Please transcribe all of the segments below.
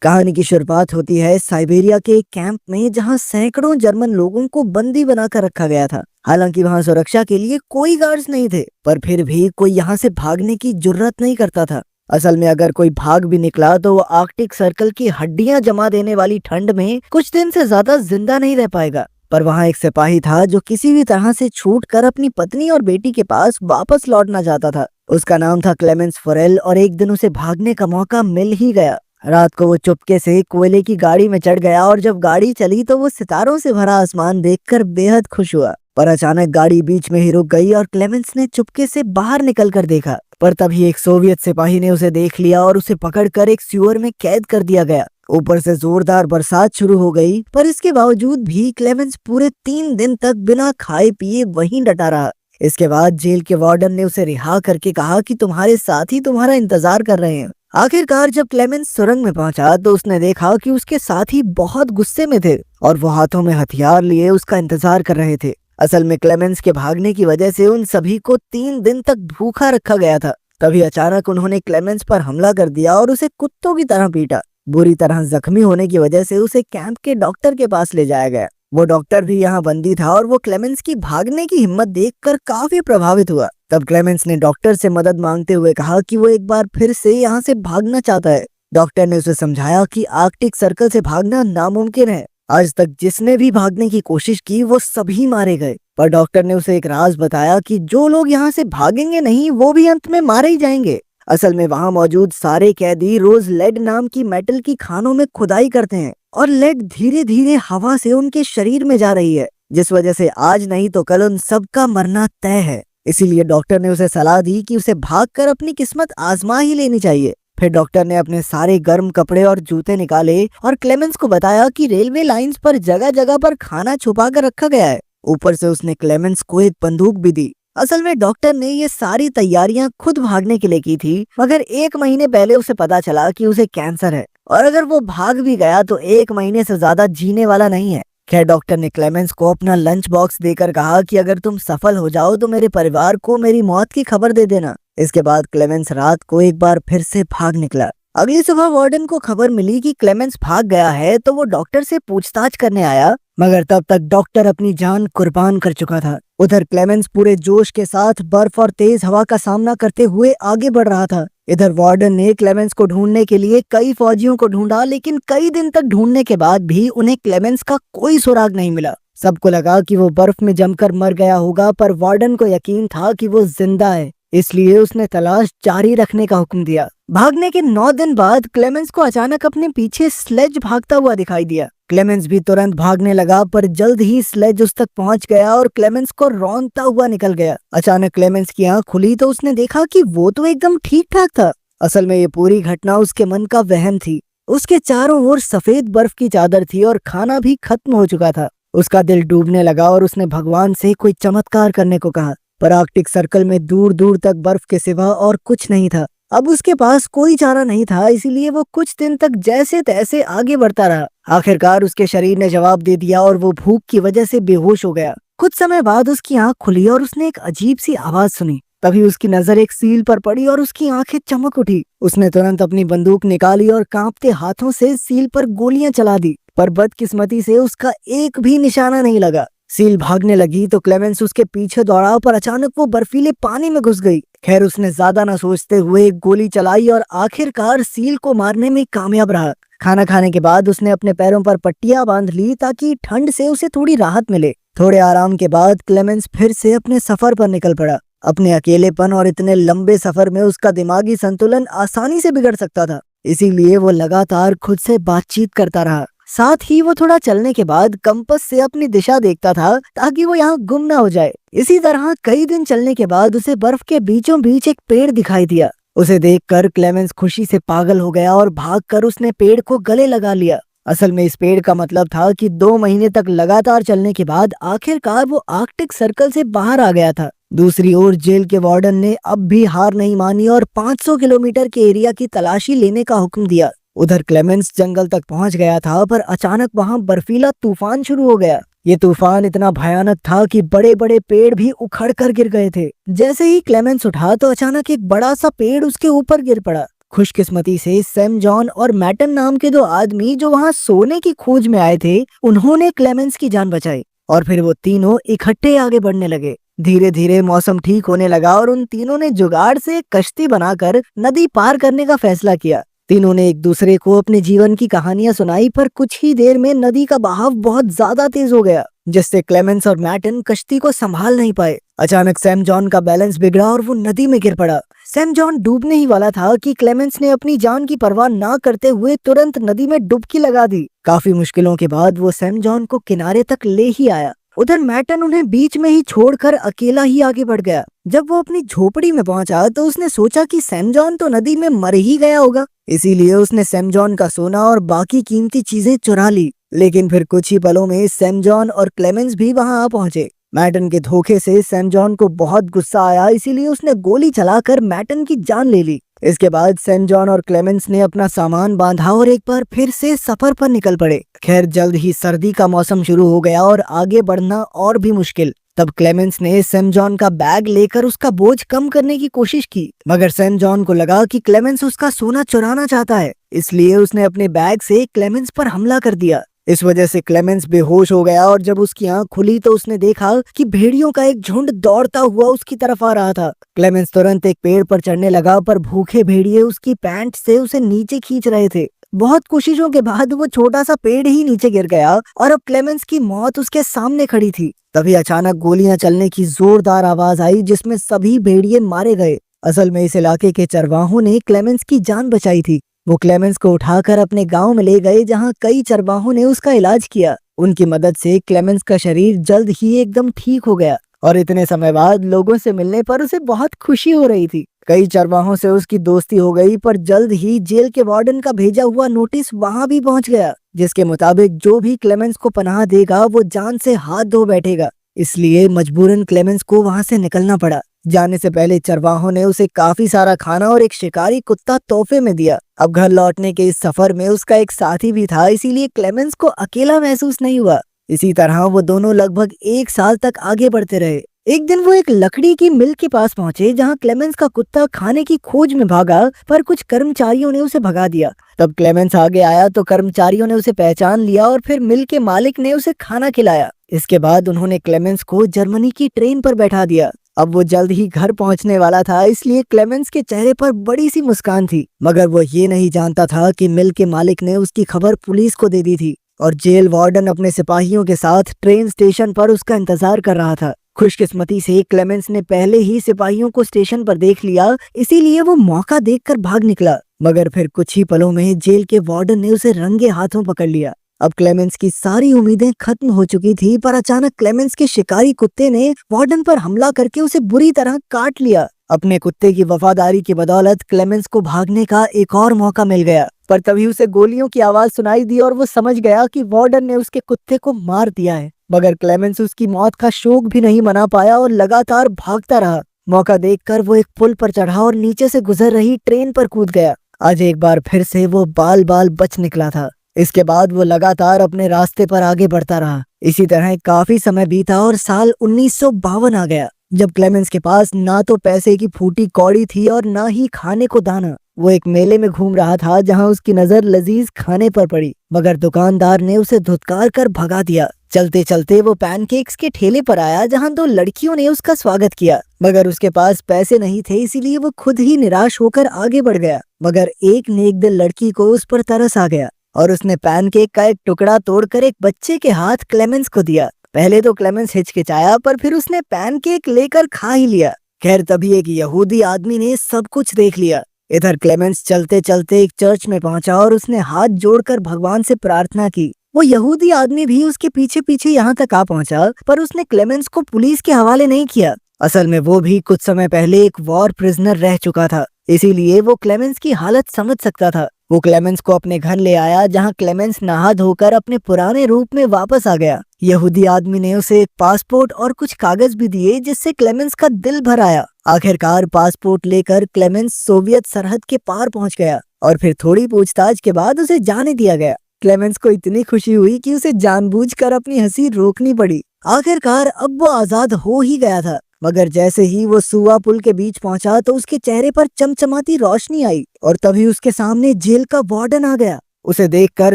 कहानी की शुरुआत होती है साइबेरिया के एक कैंप में, जहां सैकड़ों जर्मन लोगों को बंदी बनाकर रखा गया था। हालांकि वहां सुरक्षा के लिए कोई गार्ड्स नहीं थे, पर फिर भी कोई यहाँ से भागने की जुर्रत नहीं करता था। असल में अगर कोई भाग भी निकला तो वो आर्कटिक सर्कल की हड्डियां जमा देने वाली ठंड में कुछ दिन से ज्यादा जिंदा नहीं रह पाएगा। पर वहाँ एक सिपाही था जो किसी भी तरह से छूट कर अपनी पत्नी और बेटी के पास वापस लौटना चाहता था। उसका नाम था क्लेमेंस फोरेल, और एक दिन उसे भागने का मौका मिल ही गया। रात को वो चुपके से कोयले की गाड़ी में चढ़ गया, और जब गाड़ी चली तो वो सितारों से भरा आसमान देखकर बेहद खुश हुआ। पर अचानक गाड़ी बीच में ही रुक गई और क्लेमेंस ने चुपके से बाहर निकलकर देखा। पर तभी एक सोवियत सिपाही ने उसे देख लिया और उसे पकड़कर एक सीवर में कैद कर दिया गया। ऊपर से जोरदार बरसात शुरू हो गई, पर इसके बावजूद भी क्लेमेंस पूरे 3 दिन तक बिना खाए पिए वहीं डटा रहा। इसके बाद जेल के वार्डन ने उसे रिहा करके कहा कि तुम्हारे साथी तुम्हारा इंतजार कर रहे हैं। आखिरकार जब क्लेमेंस सुरंग में पहुंचा तो उसने देखा कि उसके साथी बहुत गुस्से में थे और वो हाथों में हथियार लिए उसका इंतजार कर रहे थे। असल में क्लेमेंस के भागने की वजह से उन सभी को 3 दिन तक भूखा रखा गया था। तभी अचानक उन्होंने क्लेमेंस पर हमला कर दिया और उसे कुत्तों की तरह पीटा। बुरी तरह जख्मी होने की वजह से उसे कैंप के डॉक्टर के पास ले जाया गया। वो डॉक्टर भी यहाँ बंदी था और वो क्लेमेंस की भागने की हिम्मत देखकर काफी प्रभावित हुआ। तब क्लेमेंस ने डॉक्टर से मदद मांगते हुए कहा कि वो एक बार फिर से यहाँ से भागना चाहता है। डॉक्टर ने उसे समझाया कि आर्कटिक सर्कल से भागना नामुमकिन है। आज तक जिसने भी भागने की कोशिश की वो सभी मारे गए। पर डॉक्टर ने उसे एक राज बताया कि जो लोग यहाँ से भागेंगे नहीं वो भी अंत में मारे ही जाएंगे। असल में वहाँ मौजूद सारे कैदी रोज लेड नाम की मेटल की खानों में खुदाई करते हैं, और लेड धीरे धीरे हवा से उनके शरीर में जा रही है, जिस वजह से आज नहीं तो कल उन सबका मरना तय है। इसीलिए डॉक्टर ने उसे सलाह दी कि उसे भागकर अपनी किस्मत आजमा ही लेनी चाहिए। फिर डॉक्टर ने अपने सारे गर्म कपड़े और जूते निकाले और क्लेमेंस को बताया कि रेलवे लाइंस पर जगह जगह पर खाना छुपा कर रखा गया है। ऊपर से उसने क्लेमेंस को एक बंदूक भी दी। असल में डॉक्टर ने ये सारी तैयारियां खुद भागने के लिए की थी, मगर 1 महीने पहले उसे पता चला कि उसे कैंसर है, और अगर वो भाग भी गया तो 1 महीने से ज्यादा जीने वाला नहीं है। खैर, डॉक्टर ने क्लेमेंस को अपना लंच बॉक्स देकर कहा कि अगर तुम सफल हो जाओ तो मेरे परिवार को मेरी मौत की खबर दे देना। इसके बाद क्लेमेंस रात को एक बार फिर से भाग निकला। अगली सुबह वार्डन को खबर मिली कि क्लेमेंस भाग गया है, तो वो डॉक्टर से पूछताछ करने आया, मगर तब तक डॉक्टर अपनी जान कुर्बान कर चुका था। उधर क्लेमेंस पूरे जोश के साथ बर्फ और तेज हवा का सामना करते हुए आगे बढ़ रहा था। इधर वार्डन ने क्लेमेंस को ढूंढने के लिए कई फौजियों को ढूंढा, लेकिन कई दिन तक ढूंढने के बाद भी उन्हें क्लेमेंस का कोई सुराग नहीं मिला। सबको लगा कि वो बर्फ में जमकर मर गया होगा, पर वार्डन को यकीन था कि वो जिंदा है, इसलिए उसने तलाश जारी रखने का हुक्म दिया। भागने के 9 दिन बाद क्लेमेंस को अचानक अपने पीछे स्लेज भागता हुआ दिखाई दिया। क्लेमेंस भी तुरंत भागने लगा, पर जल्द ही स्लेज उस तक पहुंच गया और क्लेमेंस को रौंदता हुआ निकल गया। अचानक क्लेमेंस की आंख खुली तो उसने देखा कि वो तो एकदम ठीक ठाक था। असल में ये पूरी घटना उसके मन का वहम थी। उसके चारों ओर सफेद बर्फ की चादर थी और खाना भी खत्म हो चुका था। उसका दिल डूबने लगा और उसने भगवान से कोई चमत्कार करने को कहा, पर आर्कटिक सर्कल में दूर दूर तक बर्फ के सिवा और कुछ नहीं था। अब उसके पास कोई चारा नहीं था, इसीलिए वो कुछ दिन तक जैसे तैसे आगे बढ़ता रहा। आखिरकार उसके शरीर ने जवाब दे दिया और वो भूख की वजह से बेहोश हो गया। कुछ समय बाद उसकी आंख खुली और उसने एक अजीब सी आवाज सुनी। तभी उसकी नजर एक सील पर पड़ी और उसकी आंखें चमक उठी। उसने तुरंत अपनी बंदूक निकाली और कांपते हाथों से सील पर गोलियां चला दी, पर बदकिस्मती से उसका एक भी निशाना नहीं लगा। सील भागने लगी तो क्लेमेंस उसके पीछे दौड़ा, पर अचानक वो बर्फीले पानी में घुस गई। खैर, उसने ज्यादा न सोचते हुए एक गोली चलाई और आखिरकार सील को मारने में कामयाब रहा। खाना खाने के बाद उसने अपने पैरों पर पट्टियां बांध ली ताकि ठंड से उसे थोड़ी राहत मिले। थोड़े आराम के बाद क्लेमेंस फिर से अपने सफर पर निकल पड़ा। अपने अकेलेपन और इतने लंबे सफर में उसका दिमागी संतुलन आसानी से बिगड़ सकता था, इसीलिए वो लगातार खुद से बातचीत करता रहा। साथ ही वो थोड़ा चलने के बाद कंपास से अपनी दिशा देखता था ताकि वो यहाँ गुम ना हो जाए। इसी तरह कई दिन चलने के बाद उसे बर्फ के बीचों बीच एक पेड़ दिखाई दिया। उसे देखकर क्लेमेंस खुशी से पागल हो गया और भागकर उसने पेड़ को गले लगा लिया। असल में इस पेड़ का मतलब था कि 2 महीने तक लगातार चलने के बाद आखिरकार वो आर्कटिक सर्कल से बाहर आ गया था। दूसरी ओर जेल के वार्डन ने अब भी हार नहीं मानी और 500 किलोमीटर के एरिया की तलाशी लेने का हुक्म दिया। उधर क्लेमेंस जंगल तक पहुंच गया था, पर अचानक वहां बर्फीला तूफान शुरू हो गया। ये तूफान इतना भयानक था कि बड़े बड़े पेड़ भी उखड़ कर गिर गए थे। जैसे ही क्लेमेंस उठा तो अचानक एक बड़ा सा पेड़ उसके ऊपर गिर पड़ा। खुशकिस्मती से सैम जॉन और मैटन नाम के दो आदमी जो वहाँ सोने की खोज में आए थे, उन्होंने क्लेमेंस की जान बचाई और फिर वो तीनों इकट्ठे आगे बढ़ने लगे। धीरे धीरे मौसम ठीक होने लगा और उन तीनों ने जुगाड़ से एक कश्ती बनाकर नदी पार करने का फैसला किया। तीनों ने एक दूसरे को अपने जीवन की कहानियां सुनाई, पर कुछ ही देर में नदी का बहाव बहुत ज्यादा तेज हो गया, जिससे क्लेमेंस और मैटन कश्ती को संभाल नहीं पाए। अचानक सैम जॉन का बैलेंस बिगड़ा और वो नदी में गिर पड़ा। सैम जॉन डूबने ही वाला था कि क्लेमेंस ने अपनी जान की परवाह ना करते हुए तुरंत नदी में डुबकी लगा दी। काफी मुश्किलों के बाद वो सैम जॉन को किनारे तक ले ही आया। उधर मैटन उन्हें बीच में ही छोड़कर अकेला ही आगे बढ़ गया। जब वो अपनी झोपड़ी में पहुंचा तो उसने सोचा कि सैम जॉन तो नदी में मर ही गया होगा, इसीलिए उसने सैम जॉन का सोना और बाकी कीमती चीजें चुरा ली। लेकिन फिर कुछ ही पलों में सैम जॉन और क्लेमेंस भी वहां आ पहुंचे। मैटन के धोखे से सैम जॉन को बहुत गुस्सा आया, इसीलिए उसने गोली चलाकर मैटन की जान ले ली। इसके बाद सैम जॉन और क्लेमेंस ने अपना सामान बांधा और एक बार फिर से सफर पर निकल पड़े। खैर जल्द ही सर्दी का मौसम शुरू हो गया और आगे बढ़ना और भी मुश्किल। तब क्लेमेंस ने सैम जॉन का बैग लेकर उसका बोझ कम करने की कोशिश की, मगर सैम जॉन को लगा कि क्लेमेंस उसका सोना चुराना चाहता है, इसलिए उसने अपने बैग से क्लेमेंस पर हमला कर दिया। इस वजह से क्लेमेंस बेहोश हो गया और जब उसकी आंख खुली तो उसने देखा कि भेड़ियों का एक झुंड दौड़ता हुआ उसकी तरफ आ रहा था। क्लेमेंस तुरंत एक पेड़ पर चढ़ने लगा, पर भूखे भेड़िए उसकी पैंट से उसे नीचे खींच रहे थे। बहुत कोशिशों के बाद वो छोटा सा पेड़ ही नीचे गिर गया और अब क्लेमेंस की मौत उसके सामने खड़ी थी। तभी अचानक गोलियां चलने की जोरदार आवाज आई, जिसमें सभी भेड़िए मारे गए। असल में इस इलाके के चरवाहों ने क्लेमेंस की जान बचाई थी। वो क्लेमेंस को उठाकर अपने गांव में ले गए, जहां कई चरवाहों ने उसका इलाज किया। उनकी मदद से क्लेमेंस का शरीर जल्द ही एकदम ठीक हो गया और इतने समय बाद लोगों से मिलने पर उसे बहुत खुशी हो रही थी। कई चरवाहों से उसकी दोस्ती हो गई, पर जल्द ही जेल के वार्डन का भेजा हुआ नोटिस वहां भी पहुंच गया, जिसके मुताबिक जो भी क्लेमेंस को पनाह देगा वो जान से हाथ धो बैठेगा। इसलिए मजबूरन क्लेमेंस को वहां से निकलना पड़ा। जाने से पहले चरवाहों ने उसे काफी सारा खाना और एक शिकारी कुत्ता तोहफे में दिया। अब घर लौटने के इस सफर में उसका एक साथी भी था, इसीलिए क्लेमेंस को अकेला महसूस नहीं हुआ। इसी तरह वो दोनों लगभग 1 साल तक आगे बढ़ते रहे। एक दिन वो एक लकड़ी की मिल के पास पहुंचे, जहां क्लेमेंस का कुत्ता खाने की खोज में भागा, पर कुछ कर्मचारियों ने उसे भगा दिया। तब क्लेमेंस आगे आया तो कर्मचारियों ने उसे पहचान लिया और फिर मिल के मालिक ने उसे खाना खिलाया। इसके बाद उन्होंने क्लेमेंस को जर्मनी की ट्रेन पर बैठा दिया। अब वो जल्द ही घर पहुंचने वाला था, इसलिए क्लेमेंस के चेहरे पर बड़ी सी मुस्कान थी, मगर वो ये नहीं जानता था कि मिल के मालिक ने उसकी खबर पुलिस को दे दी थी और जेल वार्डन अपने सिपाहियों के साथ ट्रेन स्टेशन पर उसका इंतजार कर रहा था। खुशकिस्मती से क्लेमेंस ने पहले ही सिपाहियों को स्टेशन पर देख लिया, इसीलिए वो मौका देखकर भाग निकला, मगर फिर कुछ ही पलों में जेल के वार्डन ने उसे रंगे हाथों पकड़ लिया। अब क्लेमेंस की सारी उम्मीदें खत्म हो चुकी थी, पर अचानक क्लेमेंस के शिकारी कुत्ते ने वार्डन पर हमला करके उसे बुरी तरह काट लिया। अपने कुत्ते की वफादारी की बदौलत क्लेमेंस को भागने का एक और मौका मिल गया, पर तभी उसे गोलियों की आवाज सुनाई दी और वो समझ गया कि वार्डन ने उसके कुत्ते को मार दिया है। मगर क्लेमेंस उसकी मौत का शोक भी नहीं मना पाया और लगातार भागता रहा। मौका देखकर वो एक पुल पर चढ़ा और नीचे से गुजर रही ट्रेन पर कूद गया। आज एक बार फिर से वो बाल बाल बच निकला था। इसके बाद वो लगातार अपने रास्ते पर आगे बढ़ता रहा। इसी तरह काफी समय बीता और साल 1952 आ गया, जब क्लेमेंस के पास ना तो पैसे की फूटी कौड़ी थी और ना ही खाने को दाना। वो एक मेले में घूम रहा था, जहां उसकी नजर लजीज खाने पर पड़ी, मगर दुकानदार ने उसे धुतकार कर भगा दिया। चलते चलते वो पैनकेक्स के ठेले पर आया, जहां 2 लड़कियों ने उसका स्वागत किया, मगर उसके पास पैसे नहीं थे, इसीलिए वो खुद ही निराश होकर आगे बढ़ गया। मगर एक नेक दिल लड़की को उस पर तरस आ गया और उसने पैनकेक का एक टुकड़ा तोड़कर एक बच्चे के हाथ क्लेमेंस को दिया। पहले तो क्लेमेंस हिचकिचाया, पर फिर उसने पैनकेक लेकर खा ही लिया। खैर तभी एक यहूदी आदमी ने सब कुछ देख लिया। इधर क्लेमेंस चलते चलते एक चर्च में पहुंचा और उसने हाथ जोड़कर भगवान से प्रार्थना की। वो यहूदी आदमी भी उसके पीछे पीछे यहाँ तक आ पहुंचा, पर उसने क्लेमेंस को पुलिस के हवाले नहीं किया। असल में वो भी कुछ समय पहले एक वॉर प्रिजनर रह चुका था, इसीलिए वो क्लेमेंस की हालत समझ सकता था। वो क्लेमेंस को अपने घर ले आया, जहां क्लेमेंस नहा धोकर अपने पुराने रूप में वापस आ गया। यहूदी आदमी ने उसे एक पासपोर्ट और कुछ कागज भी दिए, जिससे क्लेमेंस का दिल भर आया। आखिरकार पासपोर्ट लेकर क्लेमेंस सोवियत सरहद के पार पहुंच गया और फिर थोड़ी पूछताछ के बाद उसे जाने दिया गया। क्लेमेंस को इतनी खुशी हुई कि उसे जानबूझकर अपनी हंसी रोकनी पड़ी। आखिरकार अब वो आजाद हो ही गया था, मगर जैसे ही वो सुआ पुल के बीच पहुंचा तो उसके चेहरे पर चमचमाती रोशनी आई और तभी उसके सामने जेल का वार्डन आ गया। उसे देखकर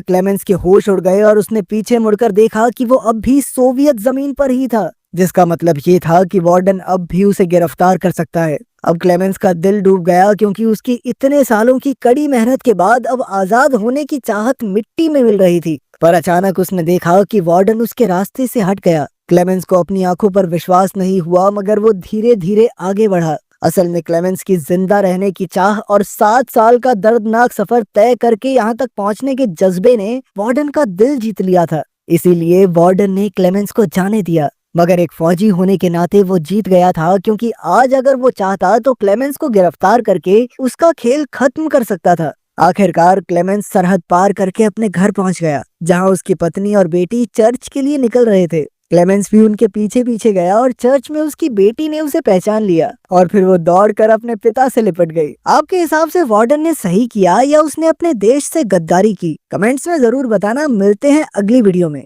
क्लेमेंस के होश उड़ गए और उसने पीछे मुड़कर देखा कि वो अब भी सोवियत जमीन पर ही था, जिसका मतलब ये था कि वार्डन अब भी उसे गिरफ्तार कर सकता है। अब क्लेमेंस का दिल डूब गया क्योंकि उसकी इतने सालों की कड़ी मेहनत के बाद अब आजाद होने की चाहत मिट्टी में मिल रही थी। पर अचानक उसने देखा कि वार्डन उसके रास्ते से हट गया। क्लेमेंस को अपनी आंखों पर विश्वास नहीं हुआ, मगर वो धीरे धीरे आगे बढ़ा। असल में क्लेमेंस की जिंदा रहने की चाह और 7 साल का दर्दनाक सफर तय करके यहाँ तक पहुँचने के जज्बे ने वार्डन का दिल जीत लिया था। इसीलिए वार्डन ने क्लेमेंस को जाने दिया। मगर एक फौजी होने के नाते वो जीत गया था, क्योंकि आज अगर वो चाहता तो क्लेमेंस को गिरफ्तार करके उसका खेल खत्म कर सकता था। आखिरकार क्लेमेंस सरहद पार करके अपने घर पहुंच गया, जहां उसकी पत्नी और बेटी चर्च के लिए निकल रहे थे। क्लेमेंस भी उनके पीछे पीछे गया और चर्च में उसकी बेटी ने उसे पहचान लिया और फिर वो दौड़कर अपने पिता से लिपट गई। आपके हिसाब से वार्डन ने सही किया या उसने अपने देश से गद्दारी की? कमेंट्स में जरूर बताना। मिलते हैं अगली वीडियो में।